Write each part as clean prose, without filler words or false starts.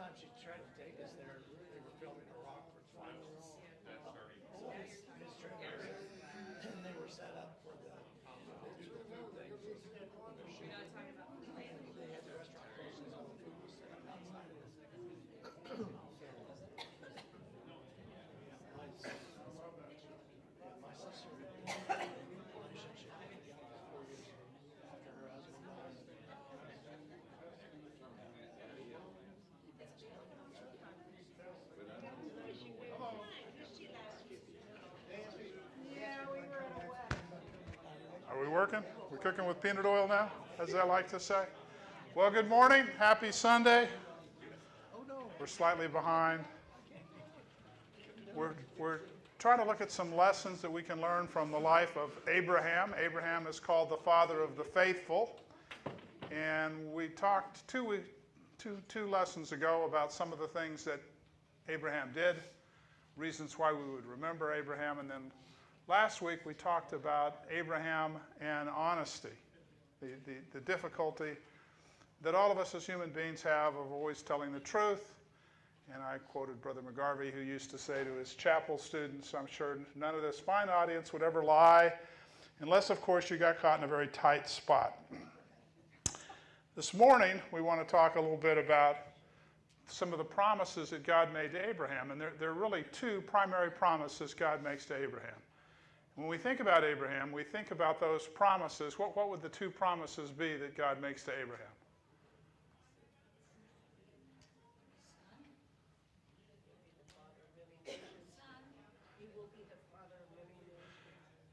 time she tried to take us there, they were filming a Rockford Files. His trailer, and they were set up for the do the food thing. You're not talking about the land. They had the restaurant closed, and all the food was set up outside of it. My sister had a relationship with the guy 4 years after her husband died. Are we working? We're cooking with peanut oil now, as I like to say. Well, good morning. Happy Sunday. We're slightly behind. We're trying to look at some lessons that we can learn from the life of Abraham. Abraham is called the father of the faithful. And we talked two lessons ago about some of the things that Abraham did, reasons why we would remember Abraham, and then last week we talked about Abraham and honesty, the difficulty that all of us as human beings have of always telling the truth. And I quoted Brother McGarvey, who used to say to his chapel students, I'm sure none of this fine audience would ever lie, unless, of course, you got caught in a very tight spot. This morning, we want to talk a little bit about some of the promises that God made to Abraham. And there are really two primary promises God makes to Abraham. When we think about Abraham, we think about those promises. What would the two promises be that God makes to Abraham?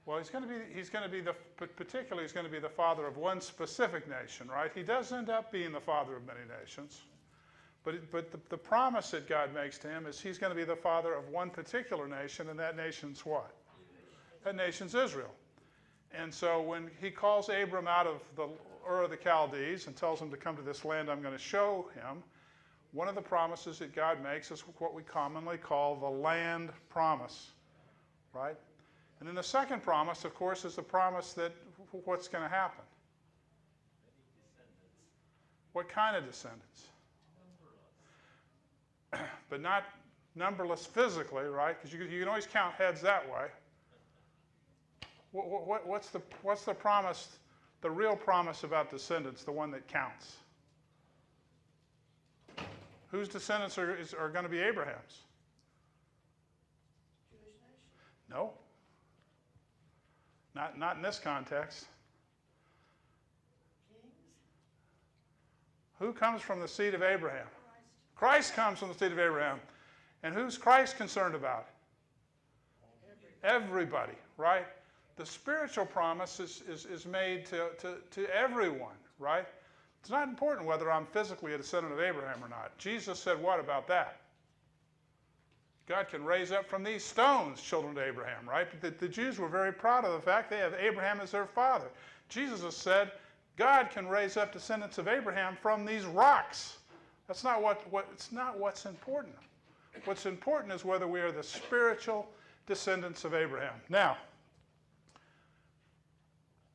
Well, he's going to be the father of one specific nation, right? He does end up being the father of many nations. But the promise that God makes to him is he's going to be the father of one particular nation, and that nation's what? That nation's Israel. And so when he calls Abram out of the Ur of the Chaldees and tells him to come to this land I'm going to show him, one of the promises that God makes is what we commonly call the land promise, right? And then the second promise, of course, is the promise that what's going to happen. What kind of descendants? But not numberless physically, right? Because you can always count heads that way. What's the promise, the real promise about descendants, the one that counts? Whose descendants are going to be Abraham's? Jewish nation. No. Not in this context. Kings. Who comes from the seed of Abraham? Christ comes from the seed of Abraham. And who's Christ concerned about? Everybody, right? The spiritual promise is made to everyone, right? It's not important whether I'm physically a descendant of Abraham or not. Jesus said what about that? God can raise up from these stones children to Abraham, right? The Jews were very proud of the fact they have Abraham as their father. Jesus has said God can raise up descendants of Abraham from these rocks. That's not it's not what's important. What's important is whether we are the spiritual descendants of Abraham. Now,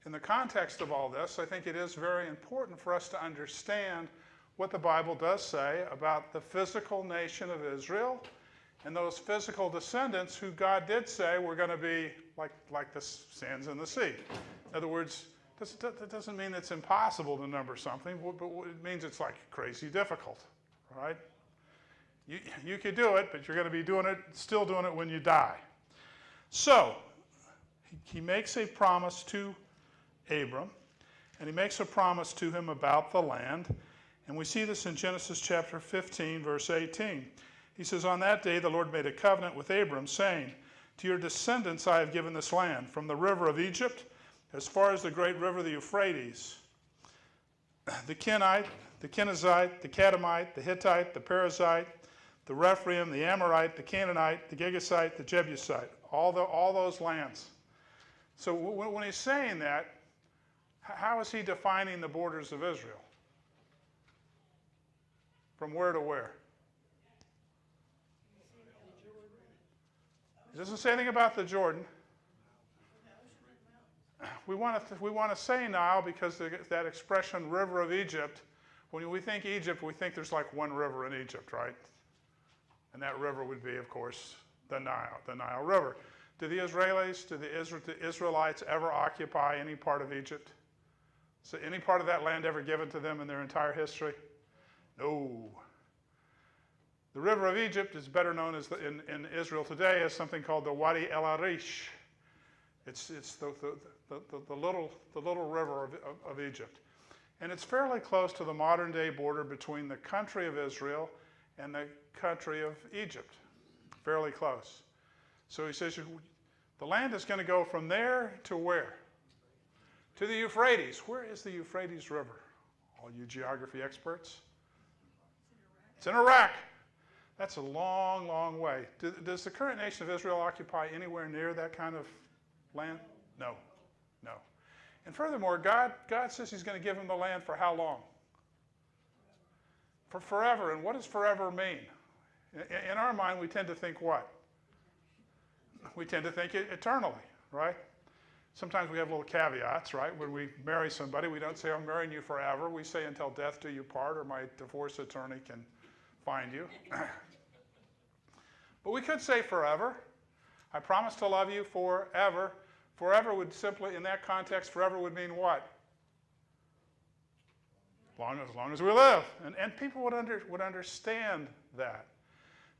in the context of all this, I think it is very important for us to understand what the Bible does say about the physical nation of Israel and those physical descendants who God did say were going to be like the sands in the sea. In other words, that doesn't mean it's impossible to number something, but it means it's like crazy difficult, right? You could do it, but you're going to be still doing it when you die. So, he makes a promise to Abram, and he makes a promise to him about the land. And we see this in Genesis chapter 15, verse 18. He says, on that day the Lord made a covenant with Abram, saying, to your descendants I have given this land, from the river of Egypt as far as the great river, the Euphrates. The Kenite, the Kenizzite, the Catamite, the Hittite, the Perizzite, the Rephaim, the Amorite, the Canaanite, the Girgashite, the Jebusite, all those lands. So when he's saying that, how is he defining the borders of Israel? From where to where? It doesn't say anything about the Jordan. We want to say Nile because that expression, river of Egypt, When we think Egypt, we think there's like one river in Egypt, right? And that river would be, of course, the Nile River. Do the Israelites ever occupy any part of Egypt? So any part of that land ever given to them in their entire history? No. The river of Egypt is better known as in Israel today as something called the Wadi El Arish. It's the little river of Egypt. And it's fairly close to the modern day border between the country of Israel and the country of Egypt. Fairly close. So he says the land is going to go from there to where? To the Euphrates. Where is the Euphrates River? All you geography experts? It's in Iraq. That's a long, long way. Does the current nation of Israel occupy anywhere near that kind of land? No. No. And furthermore, God says he's going to give them the land for how long? For forever. And what does forever mean? In our mind, we tend to think what? We tend to think eternally, right? Sometimes we have little caveats, right? When we marry somebody, we don't say, I'm marrying you forever. We say, until death do you part, or my divorce attorney can find you. But we could say forever. I promise to love you forever. Forever would simply, in that context, forever would mean what? As long as we live. And people would understand that.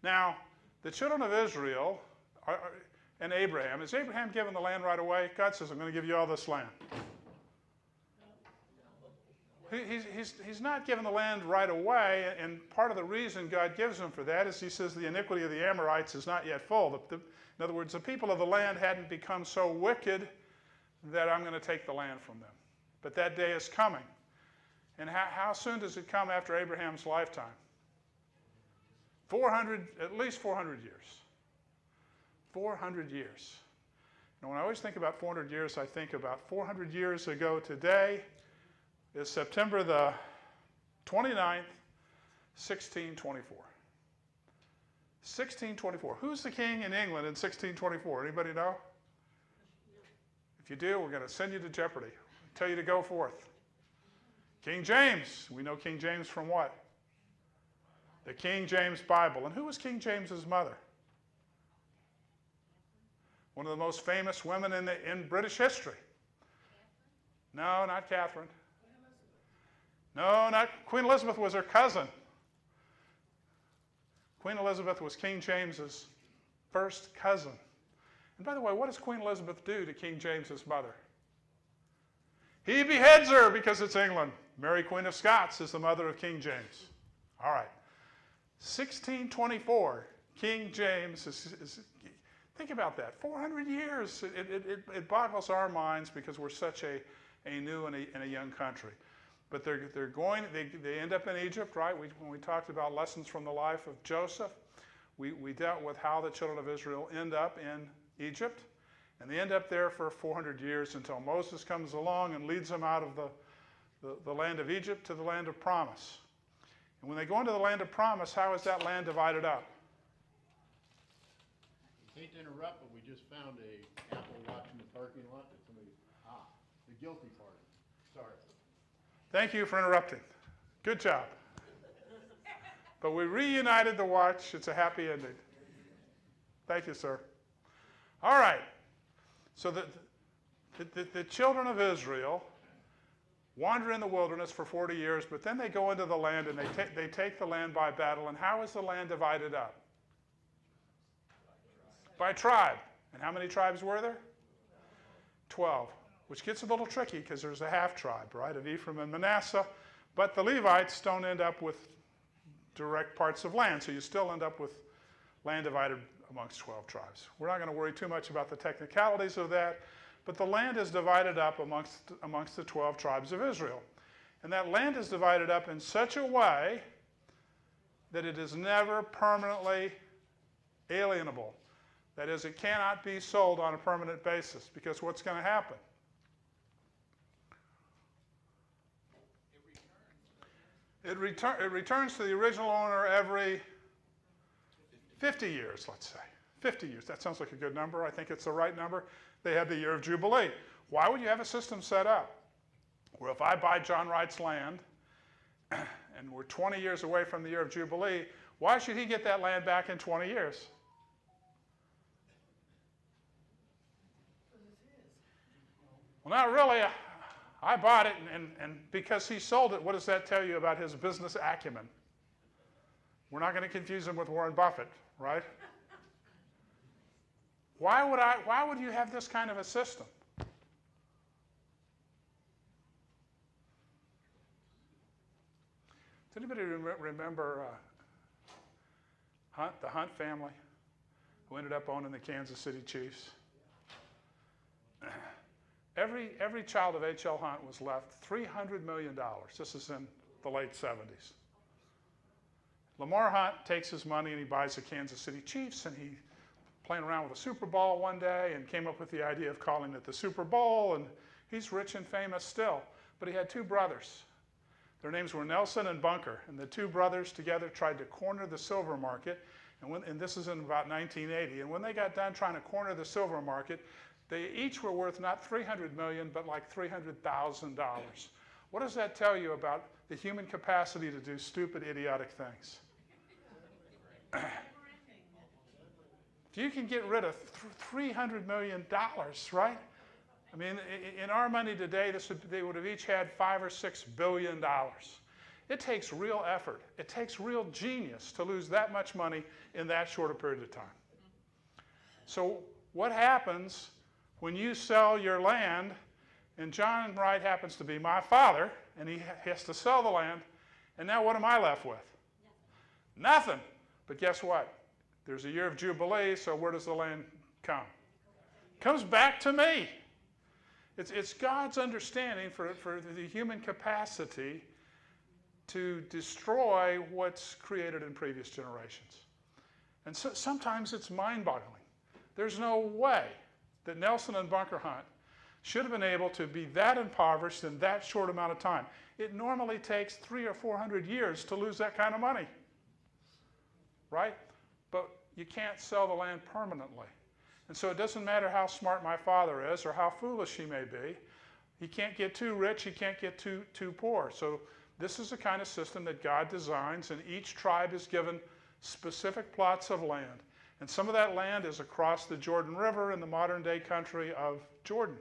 Now, the children of Israel and Abraham, is Abraham given the land right away? God says, I'm going to give you all this land. He's not given the land right away, and part of the reason God gives him for that is he says the iniquity of the Amorites is not yet full. In other words, the people of the land hadn't become so wicked that I'm going to take the land from them. But that day is coming. And how soon does it come after Abraham's lifetime? At least 400 years. 400 years. And when I always think about 400 years, I think about 400 years ago today is September the 29th, 1624. 1624. Who's the king in England in 1624? Anybody know? If you do, we're going to send you to Jeopardy. Tell you to go forth. King James. We know King James from what? The King James Bible. And who was King James's mother? One of the most famous women in British history. No, not Catherine. No, not Queen Elizabeth was her cousin. Queen Elizabeth was King James's first cousin. And by the way, what does Queen Elizabeth do to King James's mother? He beheads her because it's England. Mary, Queen of Scots, is the mother of King James. All right. 1624, King James is think about that. 400 years. It boggles our minds because we're such a new and a young country. But they end up in Egypt, right? When we talked about lessons from the life of Joseph, we dealt with how the children of Israel end up in Egypt. And they end up there for 400 years until Moses comes along and leads them out of the land of Egypt to the land of promise. And when they go into the land of promise, how is that land divided up? I hate to interrupt, but we just found a Apple Watch in the parking lot that somebody, the guilty party. Sorry. Thank you for interrupting. Good job. But we reunited the watch. It's a happy ending. Thank you, sir. All right. So the children of Israel wander in the wilderness for 40 years, but then they go into the land and they take the land by battle. And how is the land divided up? By tribe. And how many tribes were there? 12. Which gets a little tricky because there's a half tribe, right, of Ephraim and Manasseh. But the Levites don't end up with direct parts of land, so you still end up with land divided amongst 12 tribes. We're not going to worry too much about the technicalities of that, but the land is divided up amongst the 12 tribes of Israel. And that land is divided up in such a way that it is never permanently alienable. That is, it cannot be sold on a permanent basis, because what's going to happen? It returns to the original owner every 50 years, let's say. 50 years. That sounds like a good number. I think it's the right number. They had the year of Jubilee. Why would you have a system set up where if I buy John Wright's land and we're 20 years away from the year of Jubilee, why should he get that land back in 20 years? Well, not really. I bought it, and because he sold it, what does that tell you about his business acumen? We're not going to confuse him with Warren Buffett, right? Why would you have this kind of a system? Does anybody remember the Hunt family, who ended up owning the Kansas City Chiefs? Every child of H.L. Hunt was left $300 million. This is in the late 70s. Lamar Hunt takes his money and he buys the Kansas City Chiefs, and he playing around with a Super Bowl one day and came up with the idea of calling it the Super Bowl, and he's rich and famous still. But he had two brothers. Their names were Nelson and Bunker, and the two brothers together tried to corner the silver market, and this is in about 1980. And when they got done trying to corner the silver market, they each were worth not $300 million, but like $300,000. What does that tell you about the human capacity to do stupid, idiotic things? If you can get rid of $300 million, right? I mean, in our money today, they would have each had $5 or $6 billion. It takes real effort. It takes real genius to lose that much money in that short a period of time. So what happens when you sell your land, and John Wright happens to be my father, and he has to sell the land, and now what am I left with? Nothing. But guess what? There's a year of Jubilee, so where does the land come? It comes back to me. It's God's understanding for the human capacity to destroy what's created in previous generations. And so, sometimes it's mind-boggling. There's no way that Nelson and Bunker Hunt should have been able to be that impoverished in that short amount of time. It normally takes 300 or 400 years to lose that kind of money, right? But you can't sell the land permanently. And so it doesn't matter how smart my father is or how foolish he may be. He can't get too rich, he can't get too poor. So this is the kind of system that God designs, and each tribe is given specific plots of land. And some of that land is across the Jordan River in the modern-day country of Jordan.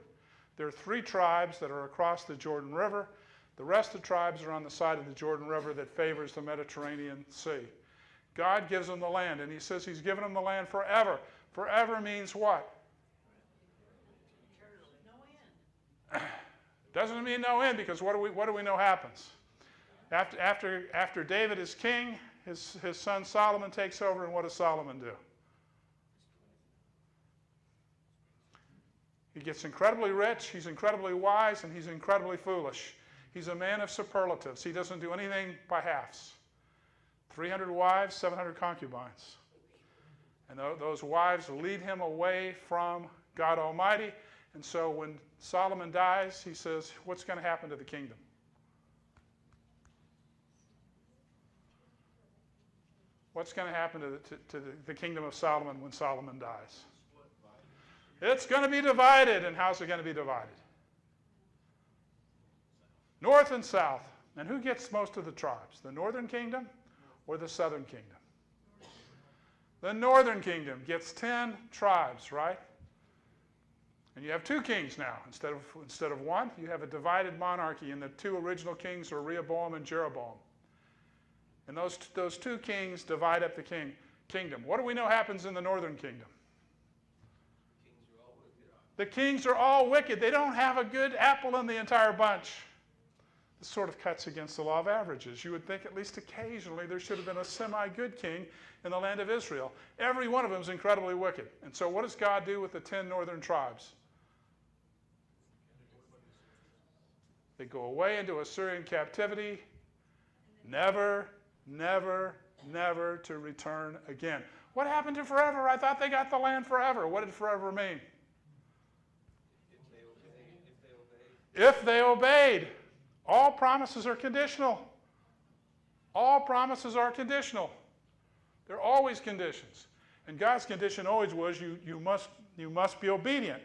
There are 3 tribes that are across the Jordan River. The rest of the tribes are on the side of the Jordan River that favors the Mediterranean Sea. God gives them the land, and he says he's given them the land forever. Forever means what? No end. Doesn't mean no end, because what do we know happens? After David is king, his son Solomon takes over, and what does Solomon do? He gets incredibly rich, he's incredibly wise, and he's incredibly foolish. He's a man of superlatives. He doesn't do anything by halves. 300 wives, 700 concubines. And those wives lead him away from God Almighty. And so when Solomon dies, he says, what's going to happen to the kingdom? What's going to happen to the kingdom of Solomon when Solomon dies? It's going to be divided. And how's it going to be divided? North and south. And who gets most of the tribes? The northern kingdom or the southern kingdom? The northern kingdom gets 10 tribes, right? And you have 2 kings now. Instead of one, you have a divided monarchy, and the 2 original kings are Rehoboam and Jeroboam. And those 2 kings divide up the kingdom. What do we know happens in the northern kingdom? The kings are all wicked. They don't have a good apple in the entire bunch. This sort of cuts against the law of averages. You would think at least occasionally there should have been a semi-good king in the land of Israel. Every one of them is incredibly wicked. And so what does God do with the 10 northern tribes? They go away into Assyrian captivity, never to return again. What happened to forever? I thought they got the land forever. What did forever mean? If they obeyed. All promises are conditional. All promises are conditional. They're always conditions. And God's condition always was you must be obedient.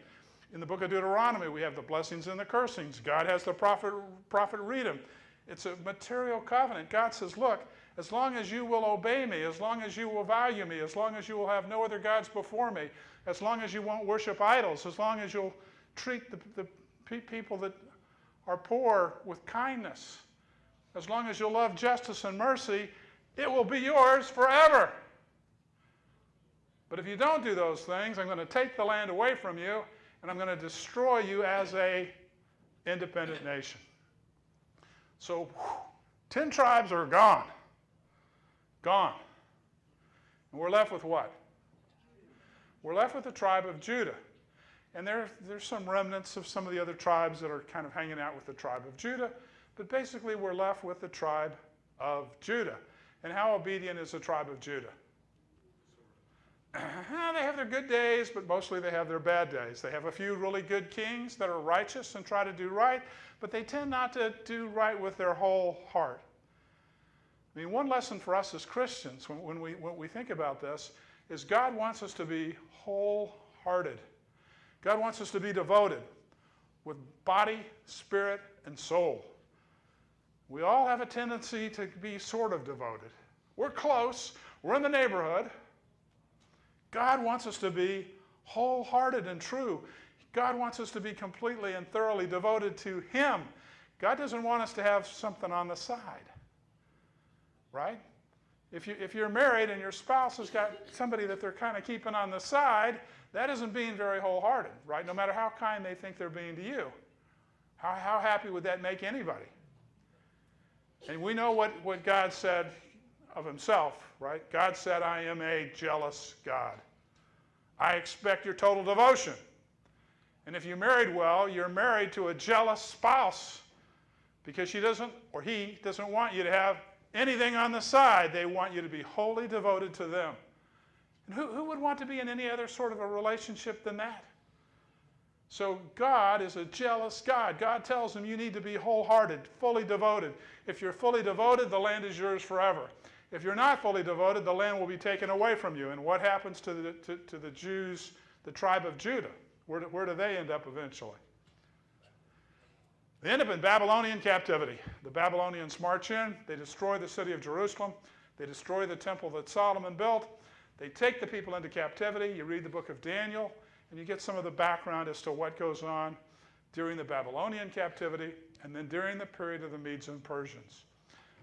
In the book of Deuteronomy, we have the blessings and the cursings. God has the prophet read them. It's a material covenant. God says, look, as long as you will obey me, as long as you will value me, as long as you will have no other gods before me, as long as you won't worship idols, as long as you'll treat the people that are poor with kindness, as long as you'll love justice and mercy, it will be yours forever. But if you don't do those things, I'm going to take the land away from you, and I'm going to destroy you as an independent nation. So 10 tribes are gone. Gone. And we're left with what? We're left with the tribe of Judah. And there's some remnants of some of the other tribes that are kind of hanging out with the tribe of Judah. But basically, we're left with the tribe of Judah. And how obedient is the tribe of Judah? They have their good days, but mostly they have their bad days. They have a few really good kings that are righteous and try to do right, but they tend not to do right with their whole heart. I mean, one lesson for us as Christians, when we think about this, is God wants us to be wholehearted. God wants us to be devoted with body, spirit, and soul. We all have a tendency to be sort of devoted. We're close. We're in the neighborhood. God wants us to be wholehearted and true. God wants us to be completely and thoroughly devoted to Him. God doesn't want us to have something on the side, right? If you're married and your spouse has got somebody that they're kind of keeping on the side, that isn't being very wholehearted, right? No matter how kind they think they're being to you. How happy would that make anybody? And we know what God said of Himself, right? God said, I am a jealous God. I expect your total devotion. And if you married well, you're married to a jealous spouse because she doesn't, or he doesn't want you to have anything on the side. They want you to be wholly devoted to them. And who would want to be in any other sort of a relationship than that? So God is a jealous God. God tells him you need to be wholehearted, fully devoted. If you're fully devoted, the land is yours forever. If you're not fully devoted, the land will be taken away from you. And what happens to the Jews, the tribe of Judah? Where do they end up eventually? They end up in Babylonian captivity. The Babylonians march in. They destroy the city of Jerusalem. They destroy the temple that Solomon built. They take the people into captivity. You read the book of Daniel, and you get some of the background as to what goes on during the Babylonian captivity and then during the period of the Medes and Persians.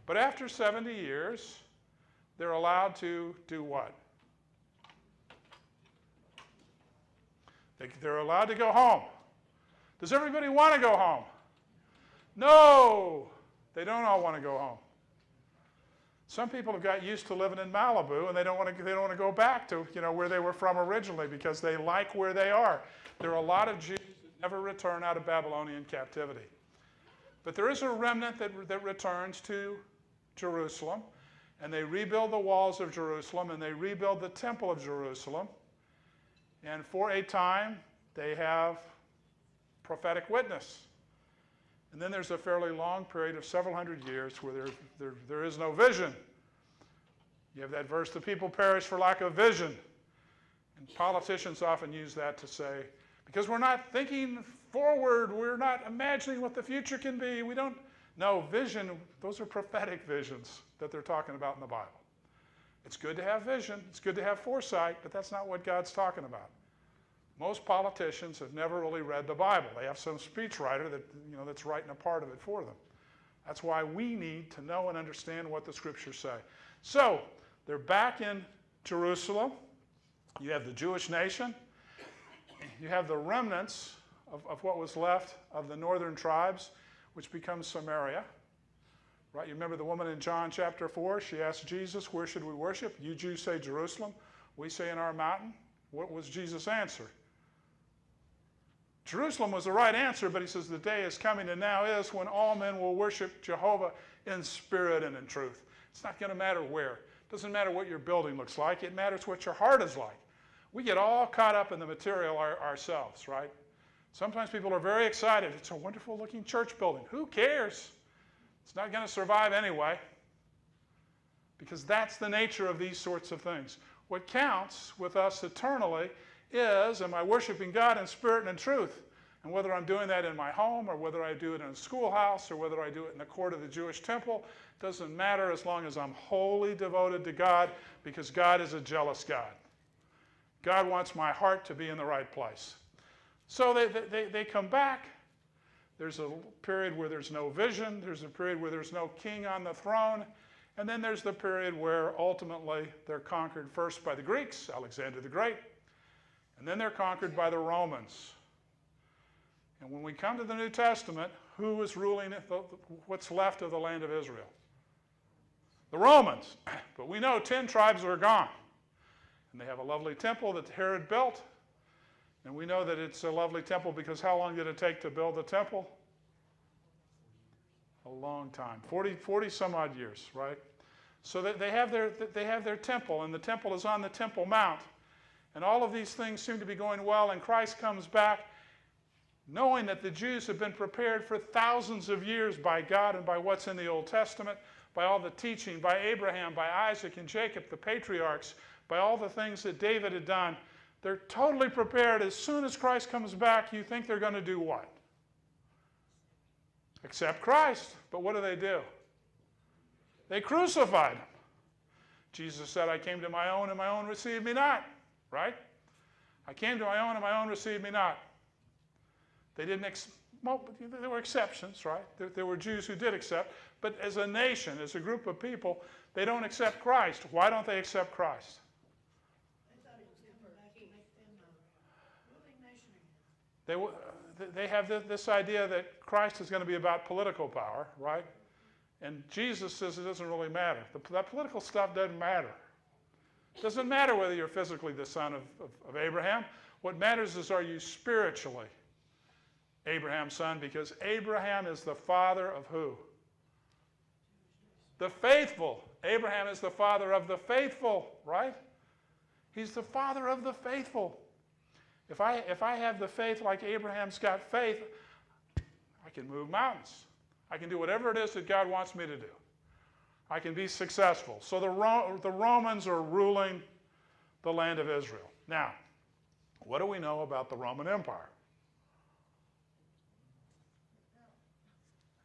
But after 70 years, they're allowed to do what? They're allowed to go home. Does everybody want to go home? No, they don't all want to go home. Some people have got used to living in Malibu, and they don't want to go back to where they were from originally because they like where they are. There are a lot of Jews that never return out of Babylonian captivity. But there is a remnant that returns to Jerusalem, and they rebuild the walls of Jerusalem, and they rebuild the temple of Jerusalem. And for a time, they have prophetic witness. And then there's a fairly long period of several hundred years where there is no vision. You have that verse, the people perish for lack of vision. And politicians often use that to say, because we're not thinking forward, we're not imagining what the future can be, we don't know. Vision, those are prophetic visions that they're talking about in the Bible. It's good to have vision, it's good to have foresight, but that's not what God's talking about. Most politicians have never really read the Bible. They have some speechwriter that's writing a part of it for them. That's why we need to know and understand what the Scriptures say. So, they're back in Jerusalem. You have the Jewish nation. You have the remnants of what was left of the northern tribes, which becomes Samaria. Right? You remember the woman in John chapter 4? She asked Jesus, where should we worship? You Jews say Jerusalem. We say in our mountain. What was Jesus' answer? Jerusalem was the right answer, but he says the day is coming and now is when all men will worship Jehovah in spirit and in truth. It's not going to matter where. It doesn't matter what your building looks like. It matters what your heart is like. We get all caught up in the material ourselves, right? Sometimes people are very excited. It's a wonderful looking church building. Who cares? It's not going to survive anyway. Because that's the nature of these sorts of things. What counts with us eternally is, am I worshiping God in spirit and in truth? And whether I'm doing that in my home or whether I do it in a schoolhouse or whether I do it in the court of the Jewish temple, doesn't matter as long as I'm wholly devoted to God, because God is a jealous God. God wants my heart to be in the right place. So they come back. There's a period where there's no vision. There's a period where there's no king on the throne. And then there's the period where ultimately they're conquered first by the Greeks, Alexander the Great, and then they're conquered by the Romans. And when we come to the New Testament, who is ruling what's left of the land of Israel? The Romans. But we know 10 tribes are gone. And they have a lovely temple that Herod built. And we know that it's a lovely temple because how long did it take to build the temple? A long time, 40 some odd years, right? So they have their temple, and the temple is on the Temple Mount. And all of these things seem to be going well, and Christ comes back knowing that the Jews have been prepared for thousands of years by God and by what's in the Old Testament, by all the teaching, by Abraham, by Isaac and Jacob, the patriarchs, by all the things that David had done. They're totally prepared. As soon as Christ comes back, you think they're going to do what? Accept Christ. But what do? They crucified him. Jesus said, I came to my own, and my own received me not. Right? I came to my own, and my own received me not. They didn't, well, there were exceptions, right? There were Jews who did accept. But as a nation, as a group of people, they don't accept Christ. Why don't they accept Christ? They have this idea that Christ is going to be about political power, right? And Jesus says it doesn't really matter. That political stuff doesn't matter. It doesn't matter whether you're physically the son of Abraham. What matters is, are you spiritually Abraham's son? Because Abraham is the father of who? The faithful. Abraham is the father of the faithful, right? He's the father of the faithful. If I have the faith like Abraham's got faith, I can move mountains. I can do whatever it is that God wants me to do. I can be successful. So the Romans are ruling the land of Israel. Now, what do we know about the Roman Empire?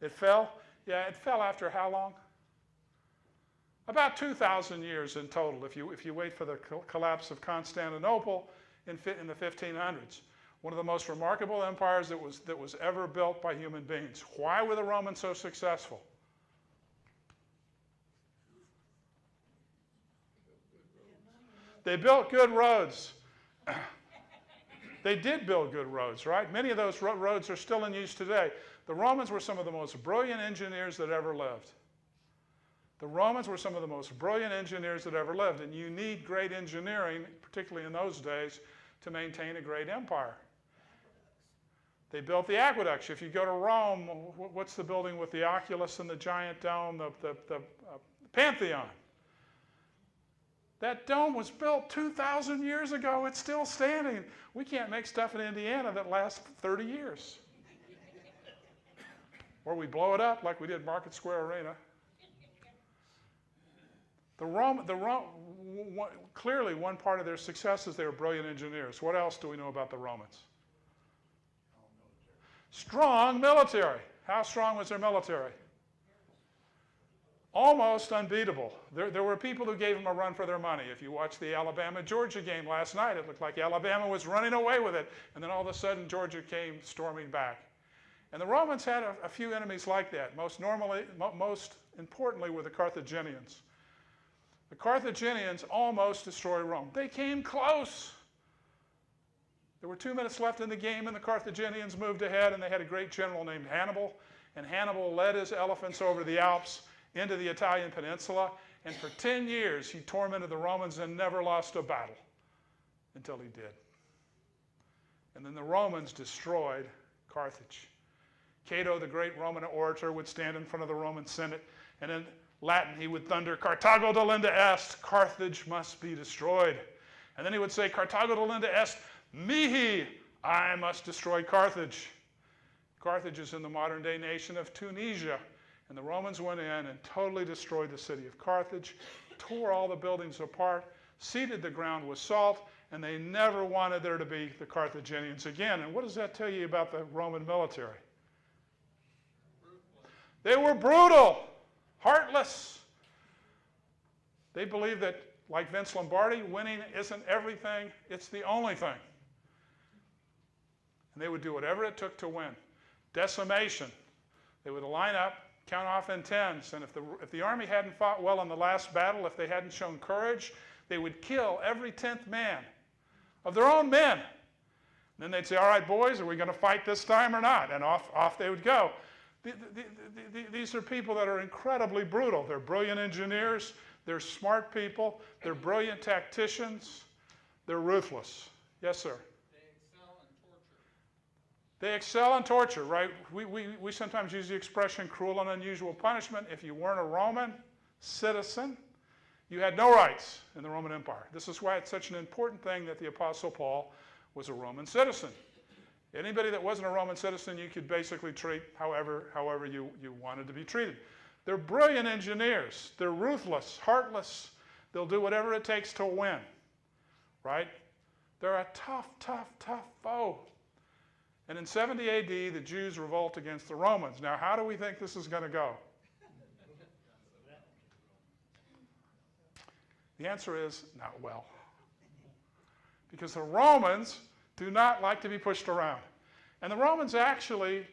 It fell? Yeah, it fell after how long? About 2,000 years in total, if you wait for the collapse of Constantinople in the 1500s. One of the most remarkable empires that was ever built by human beings. Why were the Romans so successful? They built good roads. They did build good roads, right? Many of those roads are still in use today. The Romans were some of the most brilliant engineers that ever lived. The Romans were some of the most brilliant engineers that ever lived, and you need great engineering, particularly in those days, to maintain a great empire. They built the aqueducts. If you go to Rome, what's the building with the oculus and the giant dome? The Pantheon. That dome was built 2,000 years ago. It's still standing. We can't make stuff in Indiana that lasts 30 years. Or we blow it up like we did Market Square Arena. Clearly, one part of their success is they were brilliant engineers. What else do we know about the Romans? Strong military. How strong was their military? Almost unbeatable. There were people who gave them a run for their money. If you watched the Alabama-Georgia game last night, it looked like Alabama was running away with it, and then all of a sudden Georgia came storming back. And the Romans had a few enemies like that. Most importantly were the Carthaginians. The Carthaginians almost destroyed Rome. They came close. There were 2 minutes left in the game, and the Carthaginians moved ahead, and they had a great general named Hannibal. And Hannibal led his elephants over the Alps into the Italian peninsula, and for 10 years he tormented the Romans and never lost a battle until he did. And then the Romans destroyed Carthage. Cato, the great Roman orator, would stand in front of the Roman Senate, and in Latin he would thunder, Carthago delenda est, Carthage must be destroyed. And then he would say, Carthago delenda est, mihi, I must destroy Carthage. Carthage is in the modern day nation of Tunisia. And the Romans went in and totally destroyed the city of Carthage, tore all the buildings apart, seeded the ground with salt, and they never wanted there to be the Carthaginians again. And what does that tell you about the Roman military? They were brutal, heartless. They believed that, like Vince Lombardi, winning isn't everything, it's the only thing. And they would do whatever it took to win. Decimation. They would line up, count off in tens, and if the army hadn't fought well in the last battle, if they hadn't shown courage, they would kill every 10th man of their own men. And then they'd say, all right, boys, are we going to fight this time or not? And off they would go. These are people that are incredibly brutal. They're brilliant engineers. They're smart people. They're brilliant tacticians. They're ruthless. Yes, sir? They excel in torture, right? We sometimes use the expression cruel and unusual punishment. If you weren't a Roman citizen, you had no rights in the Roman Empire. This is why it's such an important thing that the Apostle Paul was a Roman citizen. Anybody that wasn't a Roman citizen, you could basically treat however you wanted to be treated. They're brilliant engineers. They're ruthless, heartless. They'll do whatever it takes to win, right? They're a tough foe. And in 70 AD, the Jews revolt against the Romans. Now, how do we think this is going to go? The answer is not well. Because the Romans do not like to be pushed around. And the Romans actually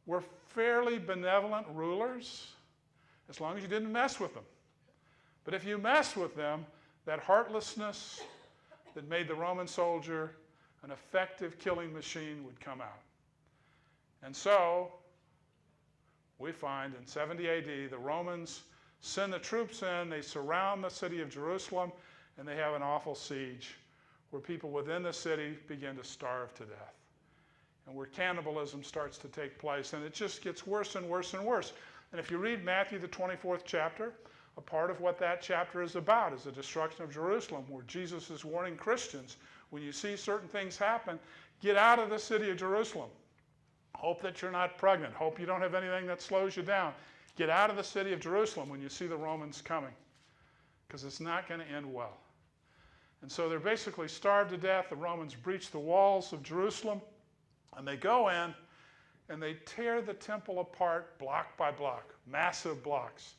were fairly benevolent rulers as long as you didn't mess with them. But if you mess with them, that heartlessness that made the Roman soldier an effective killing machine would come out. And so we find in 70 AD, the Romans send the troops in, they surround the city of Jerusalem, and they have an awful siege where people within the city begin to starve to death, and where cannibalism starts to take place, and it just gets worse and worse and worse. And if you read Matthew, the 24th chapter, a part of what that chapter is about is the destruction of Jerusalem, where Jesus is warning Christians, when you see certain things happen, get out of the city of Jerusalem. Hope that you're not pregnant. Hope you don't have anything that slows you down. Get out of the city of Jerusalem when you see the Romans coming, because it's not going to end well. And so they're basically starved to death. The Romans breach the walls of Jerusalem, and they go in, and they tear the temple apart block by block, massive blocks.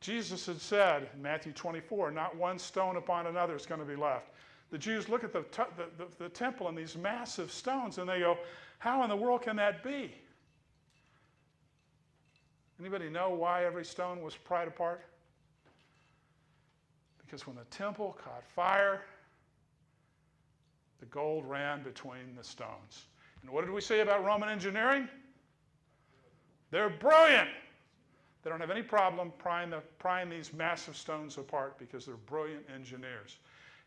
Jesus had said in Matthew 24, not one stone upon another is going to be left. The Jews look at the temple and these massive stones, and they go, how in the world can that be? Anybody know why every stone was pried apart? Because when the temple caught fire, the gold ran between the stones. And what did we say about Roman engineering? They're brilliant. They don't have any problem prying these massive stones apart because they're brilliant engineers.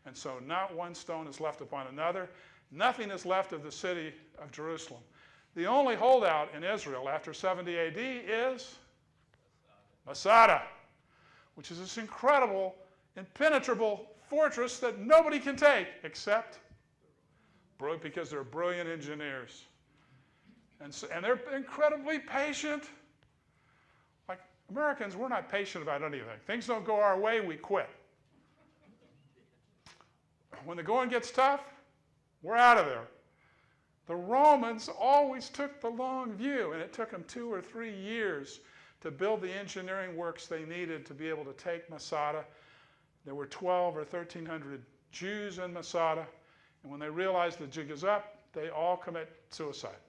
And so not one stone is left upon another. Nothing is left of the city of Jerusalem. The only holdout in Israel after 70 AD is Masada, which is this incredible, impenetrable fortress that nobody can take except because they're brilliant engineers. And they're incredibly patient. Like Americans, we're not patient about anything. Things don't go our way, we quit. When the going gets tough, we're out of there. The Romans always took the long view, and it took them 2 or 3 years to build the engineering works they needed to be able to take Masada. There were 1,200 or 1,300 Jews in Masada, and when they realize the jig is up, they all commit suicide.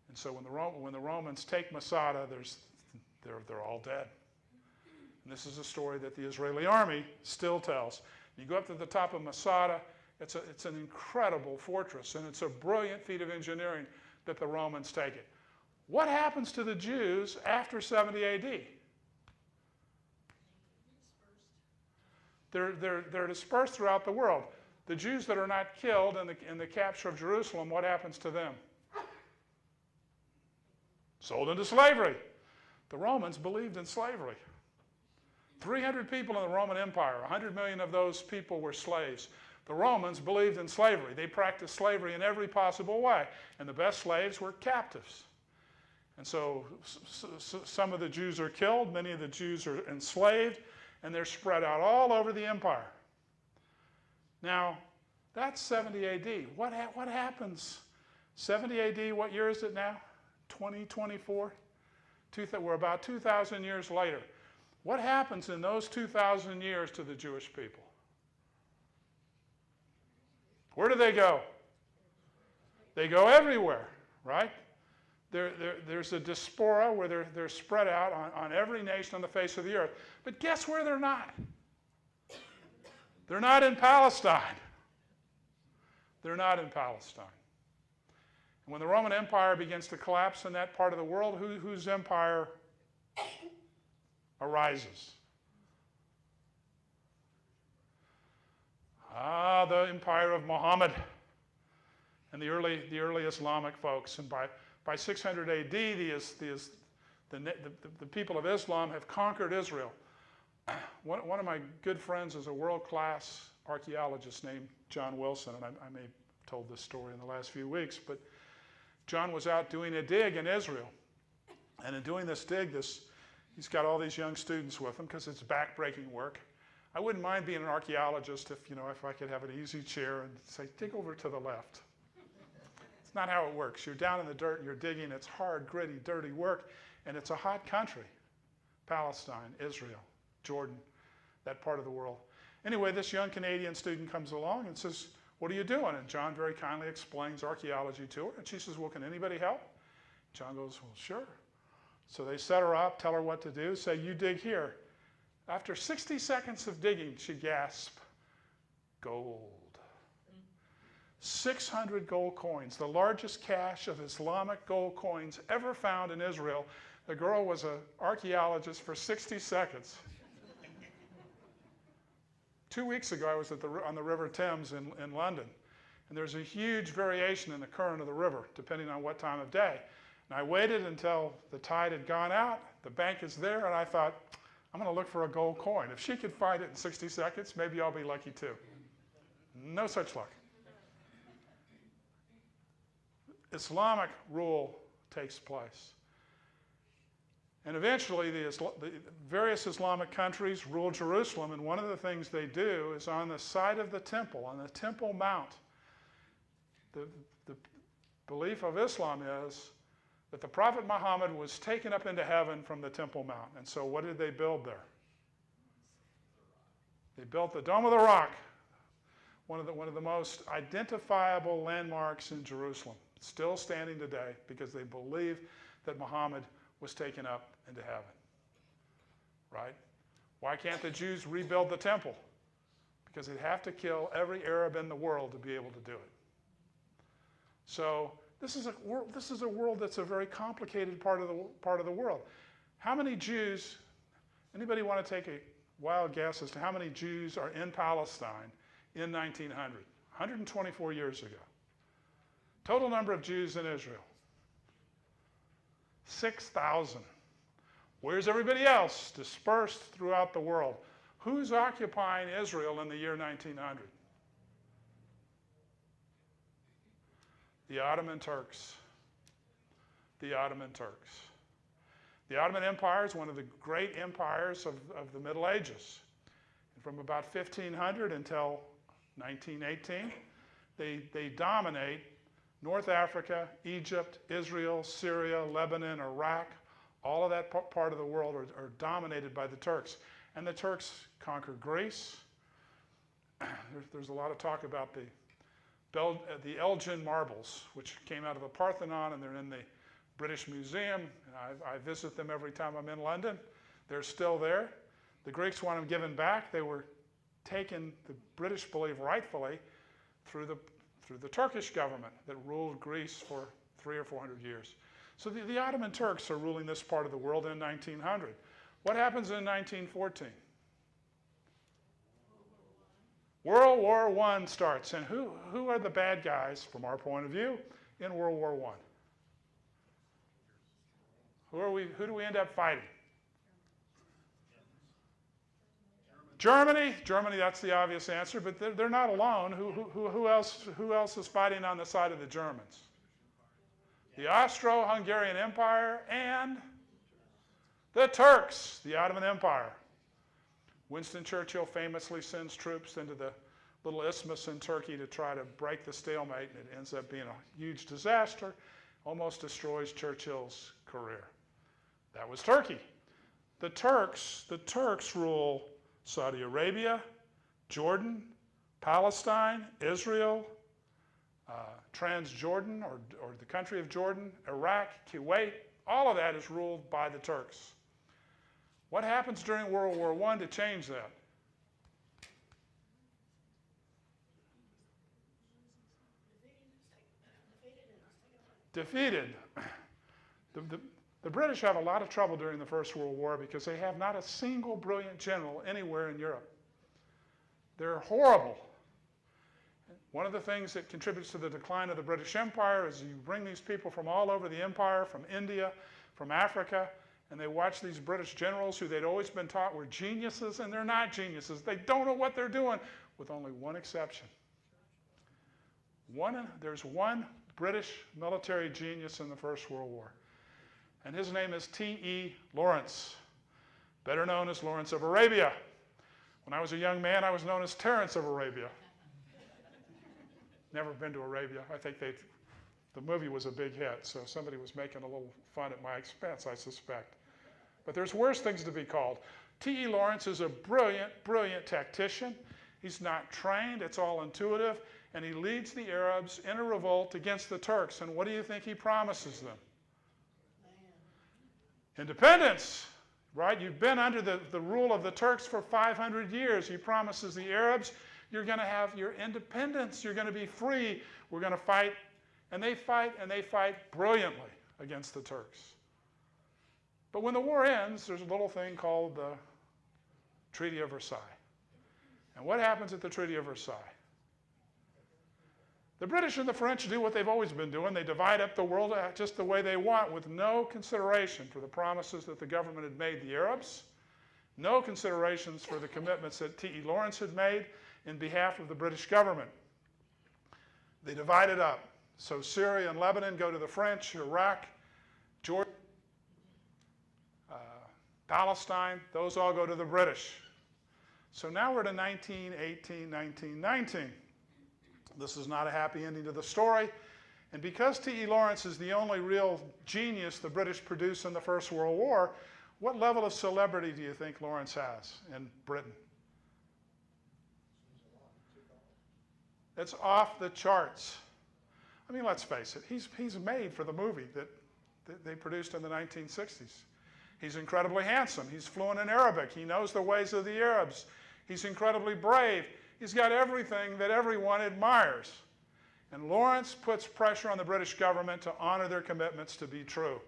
And so when the Romans take Masada, they're all dead. And this is a story that the Israeli army still tells. You go up to the top of Masada, it's an incredible fortress, and it's a brilliant feat of engineering that the Romans take it. What happens to the Jews after 70 AD? They're dispersed throughout the world. The Jews that are not killed in the capture of Jerusalem, what happens to them? Sold into slavery. The Romans believed in slavery. 300 people in the Roman Empire, 100 million of those people were slaves. The Romans believed in slavery. They practiced slavery in every possible way, and the best slaves were captives. And so some of the Jews are killed, many of the Jews are enslaved, and they're spread out all over the empire. Now, that's 70 AD. What happens? 70 AD, what year is it now? 2024? We're about 2,000 years later. What happens in those 2,000 years to the Jewish people? Where do they go? They go everywhere, right? There's a diaspora where they're spread out on every nation on the face of the earth. But guess where they're not? They're not in Palestine. They're not in Palestine. And when the Roman Empire begins to collapse in that part of the world, whose empire arises? The empire of Muhammad and the early Islamic folks. And by 600 AD, the people of Islam have conquered Israel. One of my good friends is a world-class archaeologist named John Wilson, and I may have told this story in the last few weeks, but John was out doing a dig in Israel. And in doing this dig, he's got all these young students with him because it's back-breaking work. I wouldn't mind being an archaeologist if I could have an easy chair and say, dig over to the left. It's not how it works. You're down in the dirt and you're digging. It's hard, gritty, dirty work, and it's a hot country. Palestine, Israel, Jordan, that part of the world. Anyway, this young Canadian student comes along and says, what are you doing? And John very kindly explains archaeology to her. And she says, well, can anybody help? John goes, well, sure. So they set her up, tell her what to do, say, you dig here. After 60 seconds of digging, she gasped, gold. 600 gold coins, the largest cache of Islamic gold coins ever found in Israel. The girl was an archaeologist for 60 seconds. 2 weeks ago, I was on the River Thames in London, and there's a huge variation in the current of the river, depending on what time of day. And I waited until the tide had gone out, the bank is there, and I thought, I'm going to look for a gold coin. If she could find it in 60 seconds, maybe I'll be lucky too. No such luck. Islamic rule takes place. And eventually, the various Islamic countries rule Jerusalem, and one of the things they do is on the side of the temple, on the Temple Mount. The belief of Islam is that the Prophet Muhammad was taken up into heaven from the Temple Mount. And so what did they build there? They built the Dome of the Rock, one of the most identifiable landmarks in Jerusalem, still standing today because they believe that Muhammad was taken up into heaven, right? Why can't the Jews rebuild the temple? Because they'd have to kill every Arab in the world to be able to do it. So this is a world that's a very complicated part of the world. How many Jews, anybody want to take a wild guess as to how many Jews are in Palestine in 1900, 124 years ago? Total number of Jews in Israel, 6,000. Where's everybody else dispersed throughout the world? Who's occupying Israel in the year 1900? The Ottoman Turks. The Ottoman Turks. The Ottoman Empire is one of the great empires of the Middle Ages. And from about 1500 until 1918, they dominate North Africa, Egypt, Israel, Syria, Lebanon, Iraq. All of that part of the world are dominated by the Turks. And the Turks conquer Greece. There's a lot of talk about the Elgin marbles, which came out of the Parthenon, and they're in the British Museum. And I visit them every time I'm in London. They're still there. The Greeks want them given back. They were taken, the British believe rightfully, through the Turkish government that ruled Greece for 300 or 400 years. So the Ottoman Turks are ruling this part of the world in 1900. What happens in 1914? World War I starts. And who are the bad guys, from our point of view, in World War I? Who do we end up fighting? Germany. Germany, that's the obvious answer, but they're not alone. Who else is fighting on the side of the Germans? The Austro-Hungarian Empire and the Turks, the Ottoman Empire. Winston Churchill famously sends troops into the little isthmus in Turkey to try to break the stalemate, and it ends up being a huge disaster, almost destroys Churchill's career. That was Turkey. The Turks rule Saudi Arabia, Jordan, Palestine, Israel, Transjordan, or the country of Jordan, Iraq, Kuwait. All of that is ruled by the Turks. What happens during World War I to change that? Defeated. The British have a lot of trouble during the First World War because they have not a single brilliant general anywhere in Europe. They're horrible. One of the things that contributes to the decline of the British Empire is you bring these people from all over the empire, from India, from Africa, and they watch these British generals who they'd always been taught were geniuses, and they're not geniuses. They don't know what they're doing, with only one exception. There's one British military genius in the First World War, and his name is T.E. Lawrence, better known as Lawrence of Arabia. When I was a young man, I was known as Terence of Arabia. Never been to Arabia. I think the movie was a big hit, so somebody was making a little fun at my expense, I suspect. But there's worse things to be called. T.E. Lawrence is a brilliant, brilliant tactician. He's not trained, it's all intuitive, and he leads the Arabs in a revolt against the Turks. And what do you think he promises them? Independence, right? You've been under the rule of the Turks for 500 years. He promises the Arabs, you're going to have your independence. You're going to be free. We're going to fight. And they fight brilliantly against the Turks. But when the war ends, there's a little thing called the Treaty of Versailles. And what happens at the Treaty of Versailles? The British and the French do what they've always been doing. They divide up the world just the way they want, with no consideration for the promises that the government had made the Arabs, no considerations for the commitments that T.E. Lawrence had made in behalf of the British government. They divide it up. So Syria and Lebanon go to the French, Iraq, Jordan, Palestine, those all go to the British. So now we're to 1918, 1919. This is not a happy ending to the story. And because T.E. Lawrence is the only real genius the British produced in the First World War, what level of celebrity do you think Lawrence has in Britain? It's off the charts. I mean, let's face it, he's made for the movie that they produced in the 1960s. He's incredibly handsome. He's fluent in Arabic. He knows the ways of the Arabs. He's incredibly brave. He's got everything that everyone admires. And Lawrence puts pressure on the British government to honor their commitments to be true.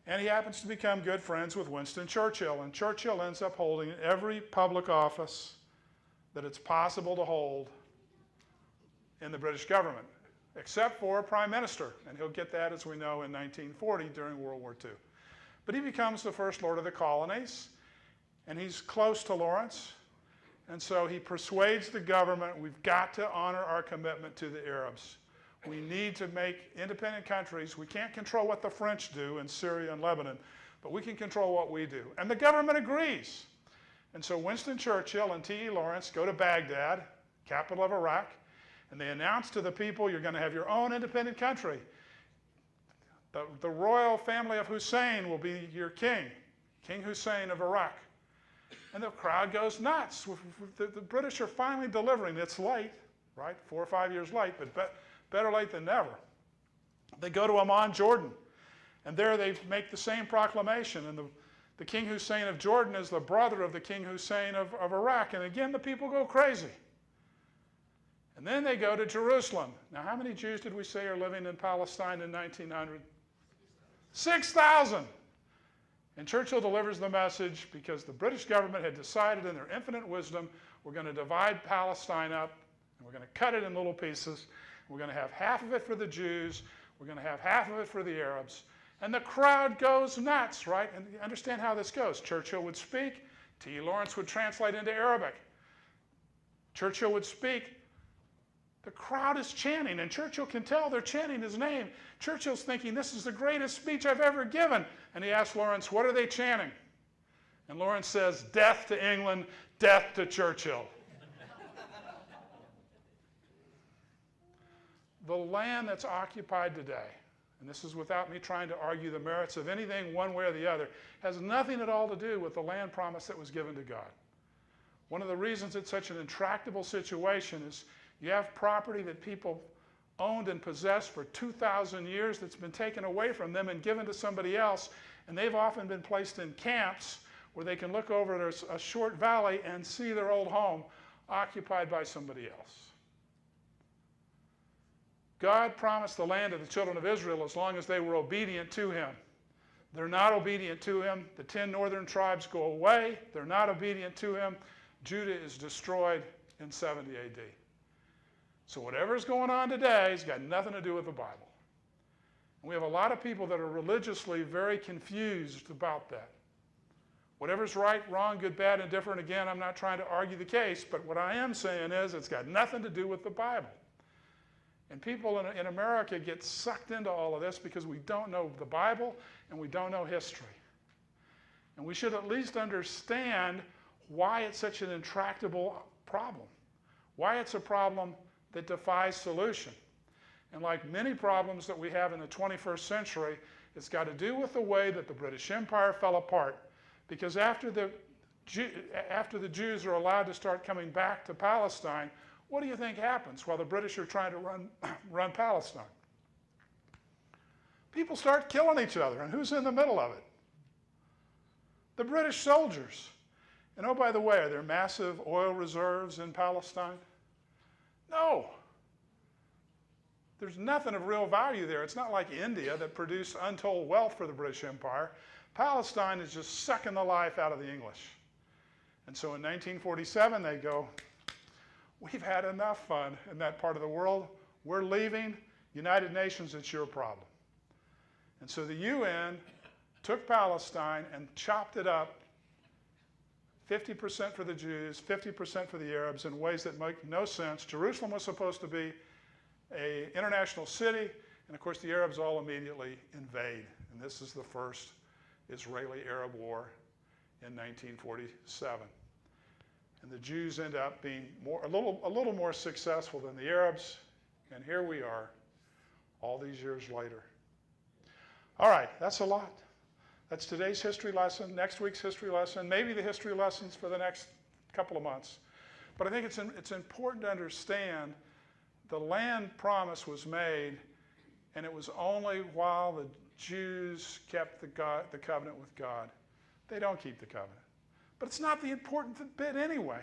And he happens to become good friends with Winston Churchill. And Churchill ends up holding every public office that it's possible to hold in the British government, except for prime minister. And he'll get that, as we know, in 1940 during World War II. But he becomes the first Lord of the Colonies, and he's close to Lawrence. And so he persuades the government, we've got to honor our commitment to the Arabs. We need to make independent countries. We can't control what the French do in Syria and Lebanon, but we can control what we do. And the government agrees. And so Winston Churchill and T.E. Lawrence go to Baghdad, capital of Iraq, and they announce to the people, you're going to have your own independent country. The royal family of Hussein will be your king, King Hussein of Iraq. And the crowd goes nuts. The British are finally delivering. It's late, right? 4 or 5 years late, but better late than never. They go to Amman, Jordan, and there they make the same proclamation. And the King Hussein of Jordan is the brother of the King Hussein of Iraq. And again, the people go crazy. And then they go to Jerusalem. Now, how many Jews did we say are living in Palestine in 1900? 6,000. And Churchill delivers the message because the British government had decided in their infinite wisdom, we're going to divide Palestine up, and we're going to cut it in little pieces. We're going to have half of it for the Jews. We're going to have half of it for the Arabs. And the crowd goes nuts, right? And you understand how this goes. Churchill would speak. T.E. Lawrence would translate into Arabic. Churchill would speak. The crowd is chanting, and Churchill can tell they're chanting his name. Churchill's thinking, this is the greatest speech I've ever given. And he asks Lawrence, what are they chanting? And Lawrence says, death to England, death to Churchill. The land that's occupied today, and this is without me trying to argue the merits of anything one way or the other, has nothing at all to do with the land promise that was given to God. One of the reasons it's such an intractable situation is you have property that people owned and possessed for 2,000 years that's been taken away from them and given to somebody else, and they've often been placed in camps where they can look over a short valley and see their old home occupied by somebody else. God promised the land to the children of Israel as long as they were obedient to him. They're not obedient to him. The 10 northern tribes go away. They're not obedient to him. Judah is destroyed in 70 AD. So whatever's going on today has got nothing to do with the Bible. And we have a lot of people that are religiously very confused about that. Whatever's right, wrong, good, bad, indifferent, again, I'm not trying to argue the case, but what I am saying is it's got nothing to do with the Bible. And people in America get sucked into all of this because we don't know the Bible and we don't know history. And we should at least understand why it's such an intractable problem, why it's a problem that defies solution. And like many problems that we have in the 21st century, it's got to do with the way that the British Empire fell apart. Because after the Jews are allowed to start coming back to Palestine, what do you think happens while the British are trying to run Palestine? People start killing each other, and who's in the middle of it? The British soldiers. And oh, by the way, are there massive oil reserves in Palestine? No. There's nothing of real value there. It's not like India that produced untold wealth for the British Empire. Palestine is just sucking the life out of the English. And so in 1947, they go, we've had enough fun in that part of the world. We're leaving. United Nations, it's your problem. And so the UN took Palestine and chopped it up 50% for the Jews, 50% for the Arabs in ways that make no sense. Jerusalem was supposed to be an international city, and of course the Arabs all immediately invade. And this is the first Israeli-Arab war in 1947. And the Jews end up being a little more successful than the Arabs, and here we are all these years later. All right, that's a lot. That's today's history lesson, next week's history lesson, maybe the history lessons for the next couple of months. But I think it's important to understand the land promise was made, and it was only while the Jews kept the covenant with God. They don't keep the covenant. But it's not the important bit anyway.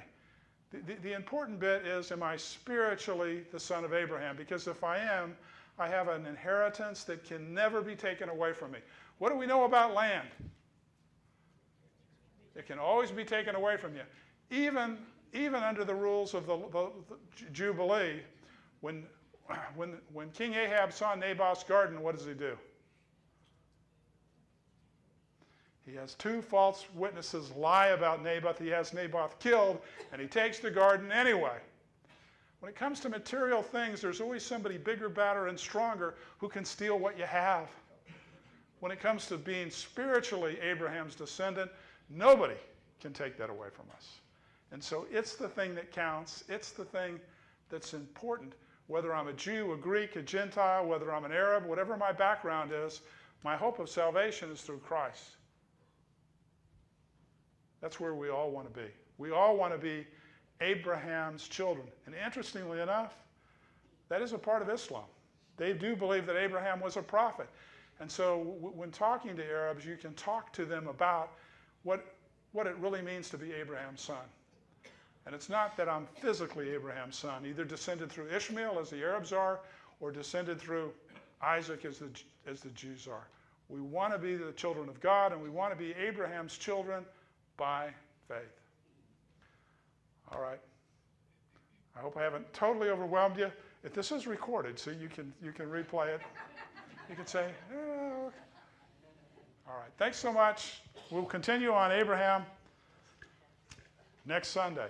The important bit is, am I spiritually the son of Abraham? Because if I am, I have an inheritance that can never be taken away from me. What do we know about land? It can always be taken away from you. Even under the rules of the Jubilee, when King Ahab saw Naboth's garden, what does he do? He has 2 false witnesses lie about Naboth. He has Naboth killed, and he takes the garden anyway. When it comes to material things, there's always somebody bigger, badder, and stronger who can steal what you have. When it comes to being spiritually Abraham's descendant, nobody can take that away from us. And so it's the thing that counts. It's the thing that's important. Whether I'm a Jew, a Greek, a Gentile, whether I'm an Arab, whatever my background is, my hope of salvation is through Christ. That's where we all want to be. We all want to be Abraham's children. And interestingly enough, that is a part of Islam. They do believe that Abraham was a prophet. And so when talking to Arabs, you can talk to them about what it really means to be Abraham's son. And it's not that I'm physically Abraham's son, either descended through Ishmael as the Arabs are, or descended through Isaac as the Jews are. We want to be the children of God, and we want to be Abraham's children by faith. All right. I hope I haven't totally overwhelmed you. If this is recorded, so you can replay it. You can say, oh. All right. Thanks so much. We'll continue on Abraham next Sunday.